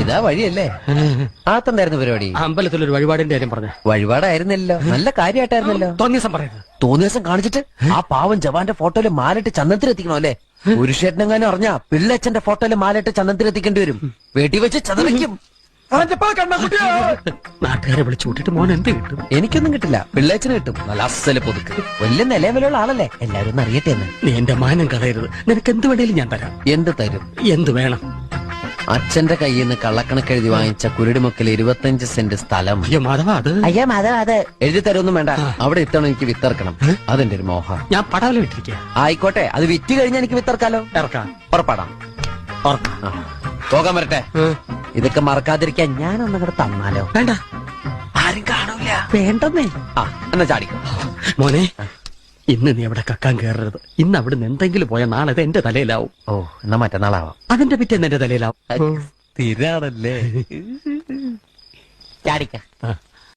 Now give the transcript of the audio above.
ഇതാ വഴിയല്ലേ? ആത്തെന്തായിരുന്നു പരിപാടി? അമ്പലത്തിലൊരു വഴിപാടിന്റെ കാര്യം പറഞ്ഞ. വഴിപാടായിരുന്നല്ലോ, നല്ല കാര്യമായിട്ടായിരുന്നല്ലോ. തോന്നിയ ദിവസം പറയരുത്. തോന്നിയ ദിവസം കാണിച്ചിട്ട് ആ പാവം ജവാന്റെ ഫോട്ടോയില് മാലിട്ട് ചന്ദനത്തിലെത്തിക്കണോ അല്ലേ? പുരുഷേട്ടനെങ്ങാനും അറിഞ്ഞാ പിള്ളച്ചന്റെ ഫോട്ടോയില് മാലിട്ട് ചന്ദനത്തിലെത്തിക്കേണ്ടി വരും. വീട്ടിൽ വെച്ച് ചതവയ്ക്കും. നാട്ടുകാരെ വിളിച്ചു കൂട്ടിട്ട് മോൻ എന്ത് കിട്ടും? എനിക്കൊന്നും കിട്ടില്ല, പിള്ളേച്ചന് കിട്ടും. നല്ല അസല് പൊതുക്ക്, വലിയ നിലവിലുള്ള ആളല്ലേ, എല്ലാവരും ഒന്ന് അറിയട്ടെ എന്ന്. നീ എന്റെ മാനം കളയരുത്. നിനക്ക് എന്ത് വേണേലും ഞാൻ തരാം. എന്ത് തരും? എന്ത് വേണം? അച്ഛന്റെ കയ്യിൽ നിന്ന് കള്ളക്കണക്കെഴുതി വാങ്ങിച്ച കുരുടിമുക്കിൽ 25 സെന്റ് സ്ഥലം. അയ്യോ മാധവ, അത് എഴുതി തരൊന്നും വേണ്ട. അവിടെ ഇത്തവണ എനിക്ക് വിത്തറക്കണം, അതെന്റെ ഒരു മോഹം. ഞാൻ പടവല വിട്ടിരിക്കുക. ആയിക്കോട്ടെ, അത് വിറ്റ് കഴിഞ്ഞാൽ എനിക്ക് വിത്തറക്കാലോ. ഇറക്കാം. പുറപ്പാടാം. പോകാൻ വരട്ടെ. ഇതൊക്കെ മറക്കാതിരിക്കാൻ ഞാനൊന്നും കൂടെ തന്നാലോ? വേണ്ട, ആരും കാണൂല. വേണ്ടെന്നേ. എന്നാ ചാടിക്കോ മോനെ. ഇന്ന് നീ അവിടെ കക്കാൻ കയറരുത്. ഇന്ന് അവിടുന്ന് എന്തെങ്കിലും പോയ നാളെ എന്റെ തലയിലാവും. ഓ, എന്നാ മറ്റന്നാളാവാം. അതിന്റെ പിറ്റേന്ന് എന്റെ തലയിലാവും. സ്ഥിരാണല്ലേ? ചാടിക്ക.